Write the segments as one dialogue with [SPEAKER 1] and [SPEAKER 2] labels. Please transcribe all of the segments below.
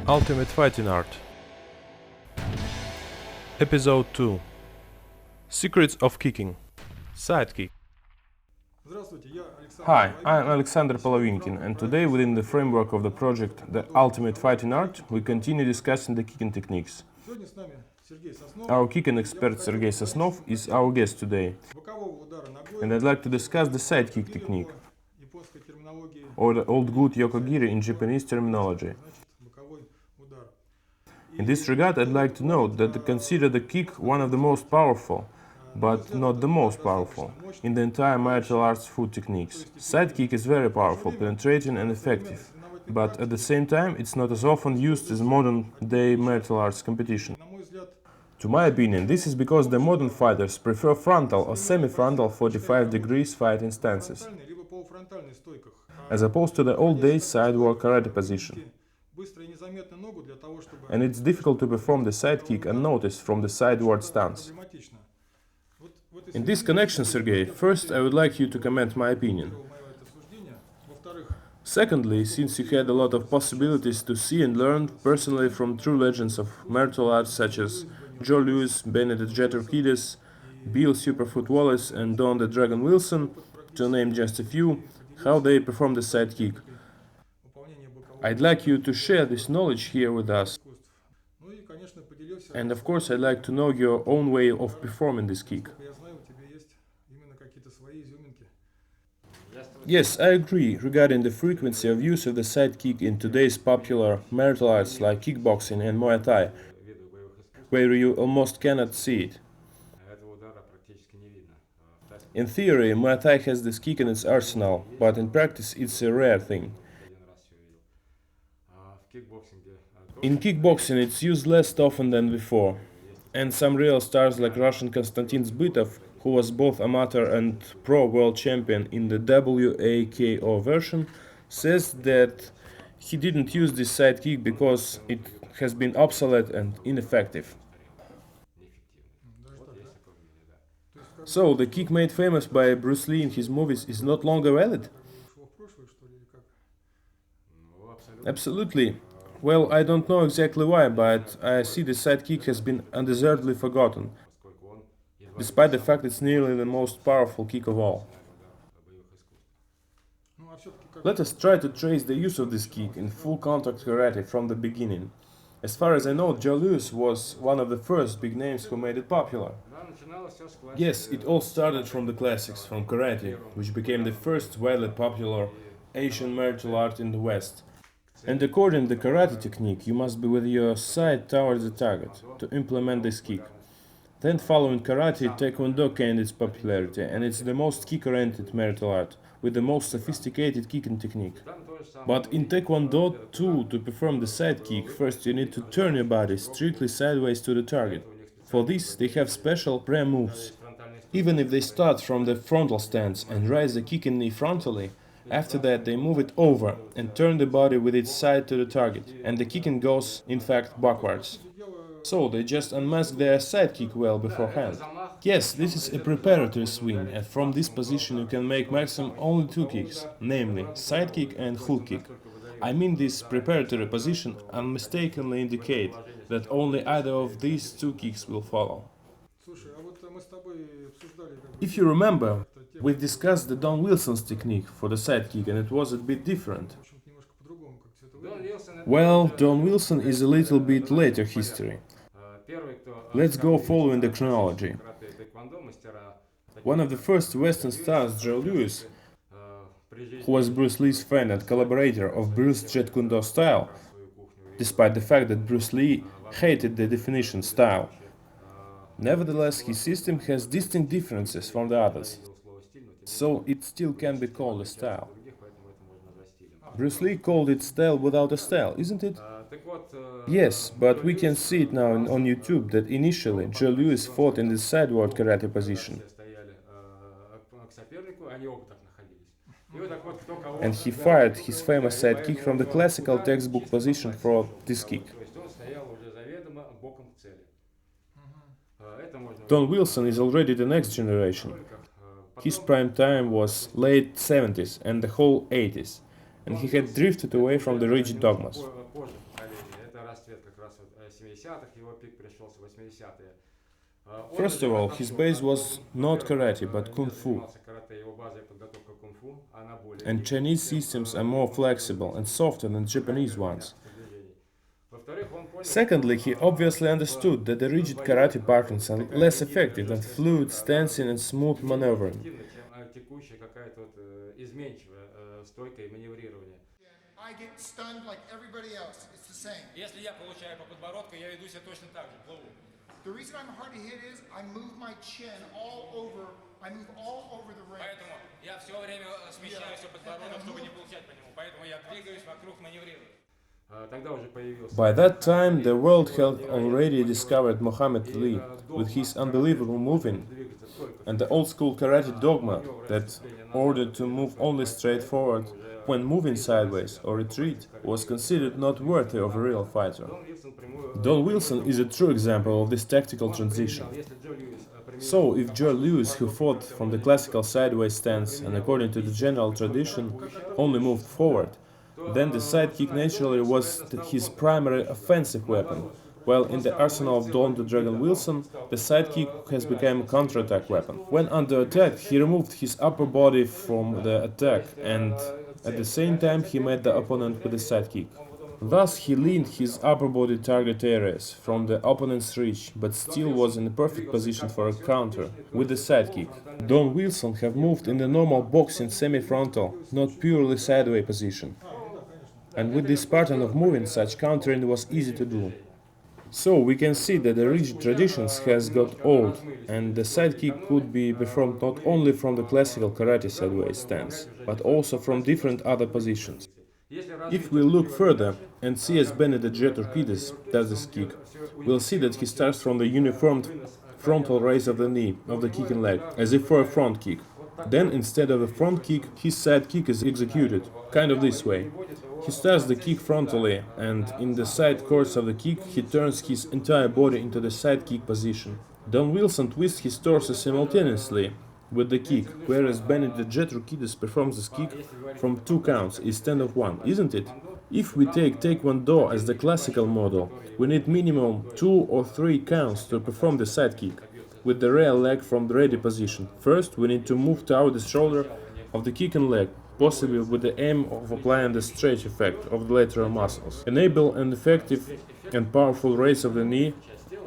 [SPEAKER 1] Ultimate Fighting Art. Episode 2. Secrets of Kicking. Sidekick. Hi, I'm Alexander Polovinkin, and today within the framework of the project The Ultimate Fighting Art, we continue discussing the kicking techniques. Our kicking expert Sergei Sosnov is our guest today, and I'd like to discuss the sidekick technique, or the old good yokogiri in Japanese terminology. In this regard, I'd like to note that to consider the kick one of the most powerful, but not the most powerful, in the entire martial arts foot techniques. Side kick is very powerful, penetrating and effective, but at the same time it's not as often used as modern-day martial arts competition. To my opinion, this is because the modern fighters prefer frontal or semi-frontal 45 degrees fighting stances, as opposed to the old days sideward karate position. And it's difficult to perform the side kick unnoticed from the sideward stance. In this connection, Sergei, first I would like you to comment my opinion. Secondly, since you had a lot of possibilities to see and learn personally from true legends of martial arts such as Joe Louis, Benedict Jeter-Kides, Bill Superfoot Wallace and Don the Dragon Wilson, to name just a few, how they perform the side kick. I'd like you to share this knowledge here with us. And of course, I'd like to know your own way of performing this kick. Yes, I agree regarding the frequency of use of the side kick in today's popular martial arts like kickboxing and Muay Thai, where you almost cannot see it. In theory, Muay Thai has this kick in its arsenal, but in practice it's a rare thing. In kickboxing it's used less often than before, and some real stars like Russian Konstantin Zbytov, who was both amateur and pro world champion in the WAKO version, says that he didn't use this side kick because it has been obsolete and ineffective. So, the kick made famous by Bruce Lee in his movies is not longer valid? Absolutely. Well, I don't know exactly why, but I see the side kick has been undeservedly forgotten, despite the fact it's nearly the most powerful kick of all. Let us try to trace the use of this kick in full contact karate from the beginning. As far as I know, Joe Louis was one of the first big names who made it popular. Yes, it all started from the classics, from karate, which became the first widely popular Asian martial art in the West. And according to the karate technique, you must be with your side towards the target to implement this kick. Then following karate, taekwondo gained its popularity, and it's the most kick-oriented martial art, with the most sophisticated kicking technique. But in taekwondo too, to perform the side kick, first you need to turn your body strictly sideways to the target. For this, they have special pre-moves. Even if they start from the frontal stance and raise the kicking knee frontally, after that they move it over and turn the body with its side to the target, and the kicking goes, in fact, backwards. So they just unmask their side kick well beforehand. Yes, this is a preparatory swing, and from this position you can make maximum only two kicks, namely side kick and hook kick. I mean, this preparatory position unmistakably indicate that only either of these two kicks will follow. If you remember, we discussed the Don Wilson's technique for the side kick, and it was a bit different. Well, Don Wilson is a little bit later history. Let's go following the chronology. One of the first Western stars, Joe Louis, who was Bruce Lee's friend and collaborator of Bruce Jet Kundo style, despite the fact that Bruce Lee hated the definition style. Nevertheless, his system has distinct differences from the others, so it still can be called a style. Bruce Lee called it style without a style, isn't it? Yes, but we can see it now on YouTube that initially Joe Louis fought in the sideward karate position. And he fired his famous side kick from the classical textbook position for this kick. Don Wilson is already the next generation. His prime time was late 70s and the whole 80s, and he had drifted away from the rigid dogmas. First of all, his base was not karate but kung fu, and Chinese systems are more flexible and softer than Japanese ones. Secondly, he obviously understood that the rigid karate patterns are less effective than fluid stancing and smooth maneuvering.
[SPEAKER 2] I get stunned like everybody else. It's the same.
[SPEAKER 3] Если я получаю по подбородку, я веду себя точно так же, плыву.
[SPEAKER 2] The reason I'm hard to hit is I move my chin all over. I move all over the ring.
[SPEAKER 3] Поэтому я все время смещаю все подбородок, чтобы не получать по нему. Поэтому я двигаюсь вокруг, маневрирую.
[SPEAKER 1] By that time, the world had already discovered Muhammad Ali with his unbelievable moving and the old school karate dogma that ordered to move only straight forward when moving sideways or retreat was considered not worthy of a real fighter. Don Wilson is a true example of this tactical transition. So, if Joe Louis, who fought from the classical sideways stance and according to the general tradition only moved forward, then the sidekick naturally was his primary offensive weapon, while in the arsenal of Don the Dragon Wilson, the sidekick has become a counterattack weapon. When under attack, he removed his upper body from the attack and at the same time he met the opponent with a sidekick. Thus he leaned his upper body target areas from the opponent's reach, but still was in a perfect position for a counter with the sidekick. Don Wilson have moved in the normal boxing semi-frontal, not purely sideways position. And with this pattern of moving, such countering was easy to do. So we can see that the rigid traditions has got old, and the sidekick could be performed not only from the classical karate sideways stance, but also from different other positions. If we look further and see as Benedict Jeturkidis does this kick, we'll see that he starts from the uniformed frontal raise of the knee, of the kicking leg, as if for a front kick. Then, instead of a front kick, his side kick is executed, kind of this way. He starts the kick frontally, and in the side course of the kick, he turns his entire body into the side kick position. Don Wilson twists his torso simultaneously with the kick, whereas Benedict Jeturkidis performs this kick from 2 counts instead of 1, isn't it? If we take Taekwondo as the classical model, we need minimum 2 or 3 counts to perform the side kick, with the rear leg from the ready position. First, we need to move toward the shoulder of the kicking leg, possibly with the aim of applying the stretch effect of the lateral muscles. Enable an effective and powerful raise of the knee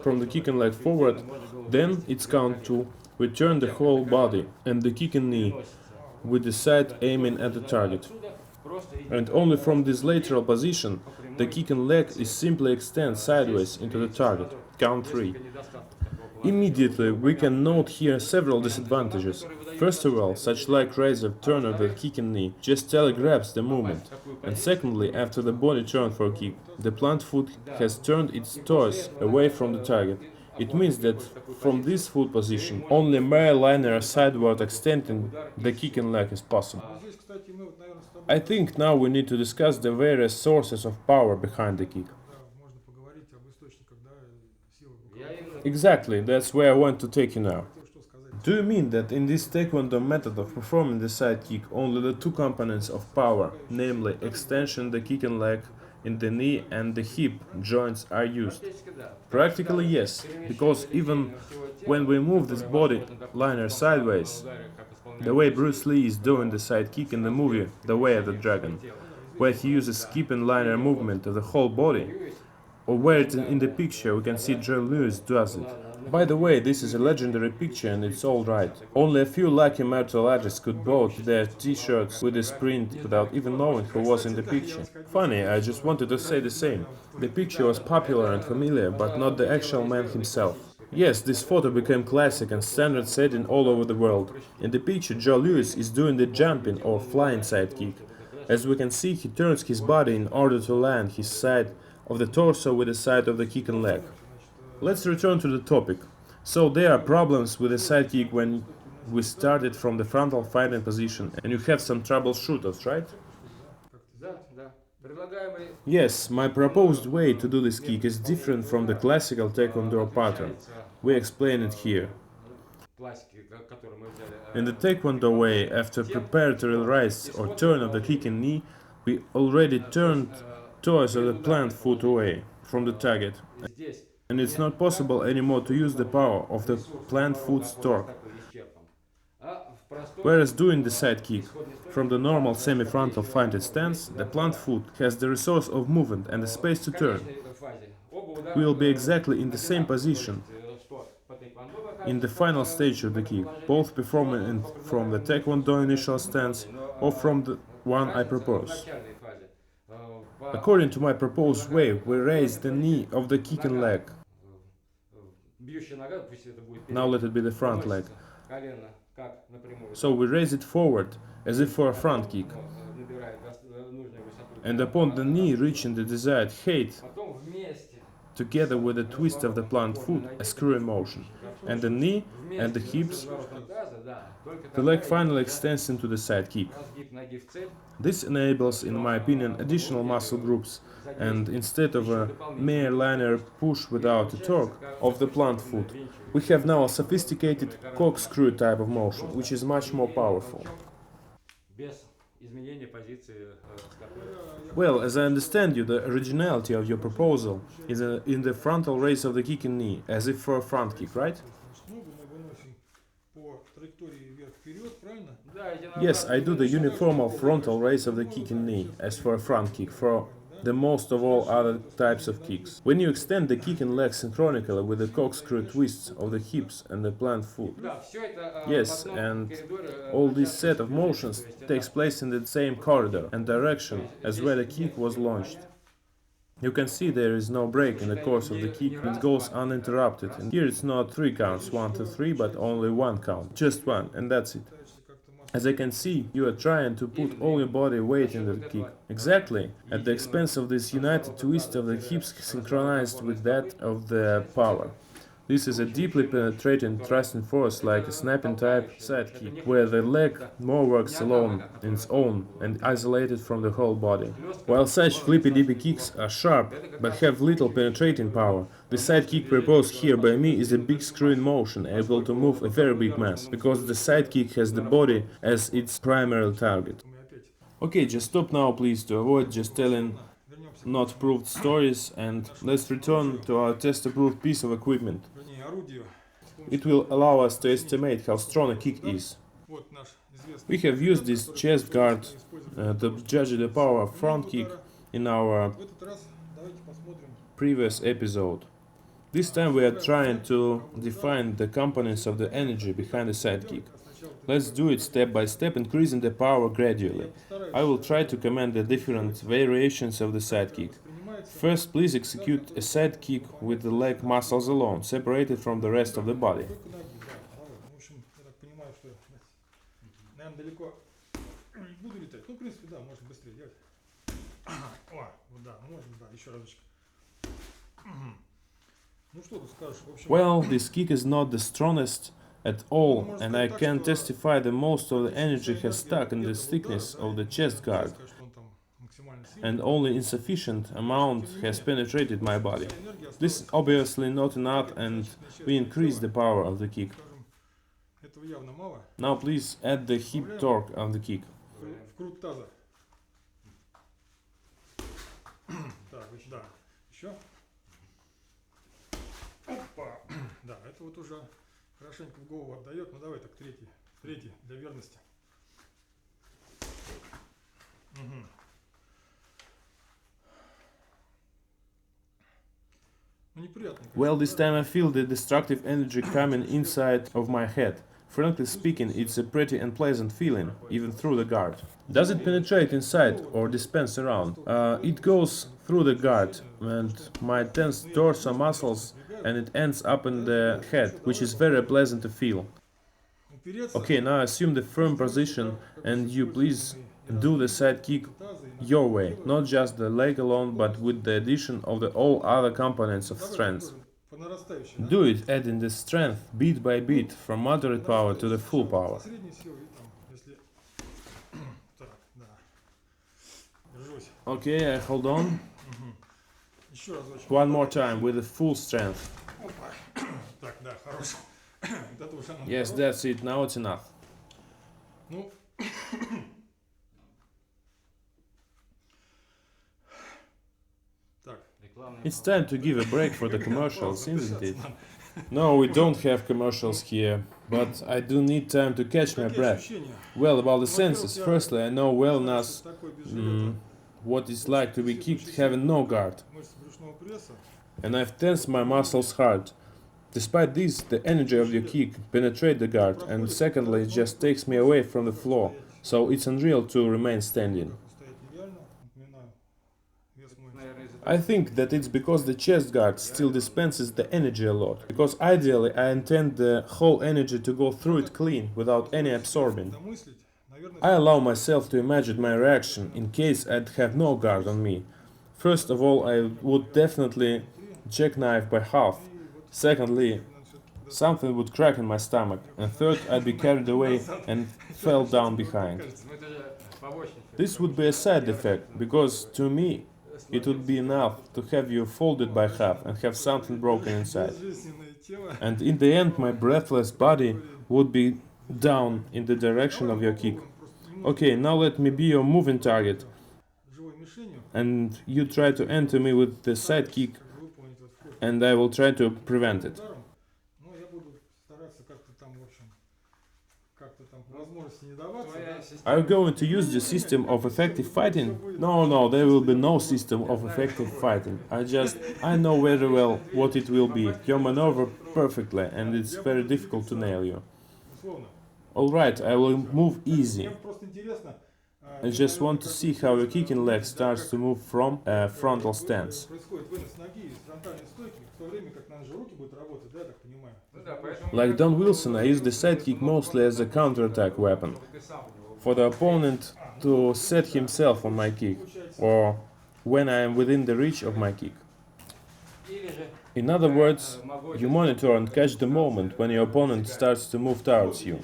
[SPEAKER 1] from the kicking leg forward, then it's count 2. We turn the whole body and the kicking knee with the side aiming at the target. And only from this lateral position, the kicking leg is simply extend sideways into the target, count 3. Immediately, we can note here several disadvantages. First of all, such leg raise of turn of the kicking knee just telegraphs the movement. And secondly, after the body turn for a kick, the plant foot has turned its toes away from the target. It means that from this foot position, only mere linear sideward extending the kicking leg is possible. I think now we need to discuss the various sources of power behind the kick. Exactly, that's where I want to take you now. Do you mean that in this Taekwondo method of performing the side kick, only the 2 components of power, namely extension the kicking leg in the knee and the hip joints are used? Practically yes, because even when we move this body liner sideways, the way Bruce Lee is doing the side kick in the movie The Way of the Dragon, where he uses skip and liner movement of the whole body, or where it's in the picture we can see Joe Louis does it. By the way, this is a legendary picture and it's alright. Only a few lucky martial artists could bought their t-shirts with this print without even knowing who was in the picture. Funny, I just wanted to say the same. The picture was popular and familiar, but not the actual man himself. Yes, this photo became classic and standard setting all over the world. In the picture, Joe Louis is doing the jumping or flying side kick. As we can see, he turns his body in order to land his side of the torso with the side of the kicking leg. Let's return to the topic. So there are problems with the side kick when we started from the frontal fighting position and you have some troubleshooters, right? Yes, my proposed way to do this kick is different from the classical Taekwondo pattern. We explain it here. In the Taekwondo way, after preparatory rise or turn of the kicking knee, we already turned toes of the plant foot away from the target. and it's not possible anymore to use the power of the plant foot's torque. Whereas doing the side kick from the normal semi-frontal feinted stance, the plant foot has the resource of movement and the space to turn. We will be exactly in the same position in the final stage of the kick, both performing it from the Taekwondo initial stance or from the one I propose. According to my proposed way, we raise the knee of the kicking leg. Now let it be the front leg. So we raise it forward, as if for a front kick. And upon the knee reaching the desired height, together with the twist of the plant foot, a screw motion, and the knee and the hips, the leg finally extends into the side kick. This enables, in my opinion, additional muscle groups, and instead of a mere linear push without a torque of the plant foot, we have now a sophisticated corkscrew type of motion, which is much more powerful. Well, as I understand you, the originality of your proposal is in the frontal raise of the kicking knee, as if for a front kick, right? Yes, I do the uniformal frontal raise of the kicking knee, as for a front kick, for the most of all other types of kicks. When you extend the kicking leg synchronically with the corkscrew twists of the hips and the plant foot. Yes, and all this set of motions takes place in the same corridor and direction as where the kick was launched. You can see there is no break in the course of the kick, it goes uninterrupted, and here it's not 3 counts, 1 to 3, but only 1 count, just 1, and that's it. As I can see, you are trying to put all your body weight in the kick. Exactly, at the expense of this united twist of the hips synchronized with that of the power. This is a deeply penetrating thrusting force like a snapping type side kick, where the leg more works alone in its own and isolated from the whole body. While such flippy-dippy kicks are sharp but have little penetrating power, the side kick proposed here by me is a big screwing motion able to move a very big mass, because the side kick has the body as its primary target. Okay, just stop now please to avoid just telling not proved stories, and let's return to our test-approved piece of equipment. It will allow us to estimate how strong a kick is. We have used this chest guard to judge the power of front kick in our previous episode. This time we are trying to define the components of the energy behind the side kick. Let's do it step by step, increasing the power gradually. I will try to command the different variations of the side kick. First, please execute a side kick with the leg muscles alone, separated from the rest of the body. Well, this kick is not the strongest at all, and I can testify that most of the energy has stuck in the thickness of the chest guard, and only insufficient amount has penetrated my body. This is obviously not enough, and we increase the power of the kick. Now please add the hip torque of the kick.
[SPEAKER 2] Да, это вот уже хорошенько в голову отдает. Ну давай так, третий для верности.
[SPEAKER 1] Well, this time I feel the destructive energy coming inside of my head. Frankly speaking, it's a pretty unpleasant feeling, even through the guard. Does it penetrate inside or dispense around? It goes through the guard and my tense dorsal muscles, and it ends up in the head, which is very pleasant to feel. Okay, now assume the firm position, and you please do the side kick your way, not just the leg alone, but with the addition of all other components of strength. Do it adding the strength bit by bit from moderate power to the full power. Okay, I hold on. One more time with the full strength. Yes, that's it, now it's enough. It's time to give a break for the commercials, isn't it? No, we don't have commercials here, but I do need time to catch my breath. Well, about the senses, firstly, I know well enough what it's like to be kicked having no guard, and I've tensed my muscles hard. Despite this, the energy of your kick penetrates the guard, and secondly, it just takes me away from the floor, so it's unreal to remain standing. I think that it's because the chest guard still dispenses the energy a lot, because ideally I intend the whole energy to go through it clean, without any absorbing. I allow myself to imagine my reaction in case I'd have no guard on me. First of all, I would definitely jackknife by half. Secondly, something would crack in my stomach. And third, I'd be carried away and fell down behind. This would be a side effect, because to me, it would be enough to have you folded by half and have something broken inside. And in the end, my breathless body would be down in the direction of your kick. Okay, now let me be your moving target, and you try to enter me with the side kick, and I will try to prevent it. Are you going to use the system of effective fighting? No, there will be no system of effective fighting. I know very well what it will be. You maneuver perfectly, and it's very difficult to nail you. Alright, I will move easy. I just want to see how your kicking leg starts to move from a frontal stance. Like Don Wilson, I use the side kick mostly as a counterattack weapon, for the opponent to set himself on my kick, or when I am within the reach of my kick. In other words, you monitor and catch the moment when your opponent starts to move towards you.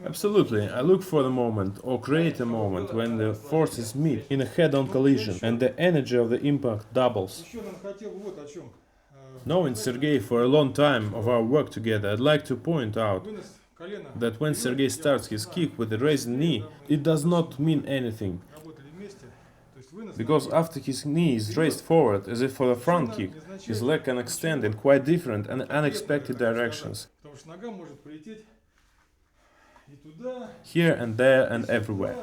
[SPEAKER 1] Absolutely, I look for the moment, or create a moment, when the forces meet in a head-on collision and the energy of the impact doubles. Knowing Sergei for a long time of our work together, I'd like to point out that when Sergei starts his kick with a raised knee, it does not mean anything. Because after his knee is raised forward, as if for the front kick, his leg can extend in quite different and unexpected directions. Here and there and everywhere.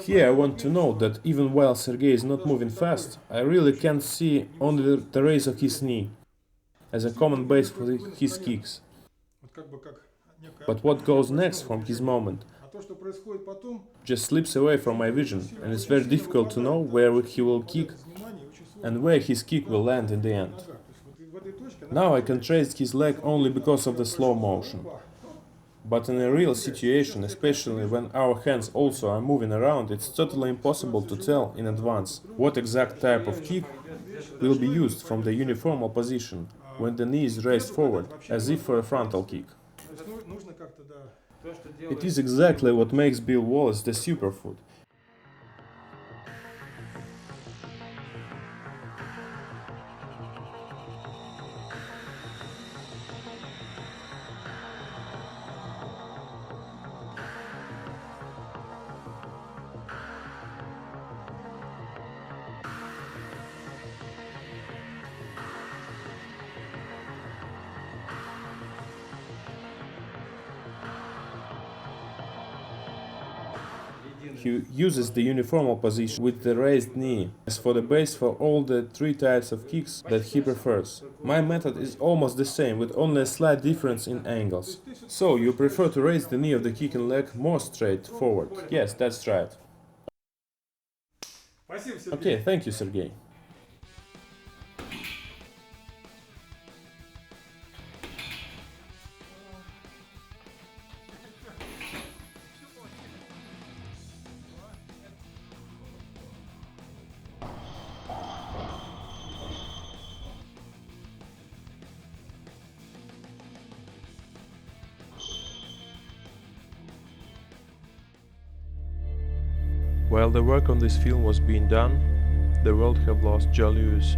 [SPEAKER 1] Here I want to note that even while Sergei is not moving fast, I really can see only the raise of his knee as a common base for his kicks. But what goes next from his moment just slips away from my vision, and it's very difficult to know where he will kick and where his kick will land in the end. Now I can trace his leg only because of the slow motion. But in a real situation, especially when our hands also are moving around, it's totally impossible to tell in advance what exact type of kick will be used from the uniformal position when the knee is raised forward, as if for a frontal kick. It is exactly what makes Bill Wallace the superfoot. He uses the uniformal position with the raised knee as for the base for all the three types of kicks that he prefers. My method is almost the same, with only a slight difference in angles. So, you prefer to raise the knee of the kicking leg more straight forward? Yes, that's right. Okay, thank you, Sergei. While the work on this film was being done, the world have lost Jalous.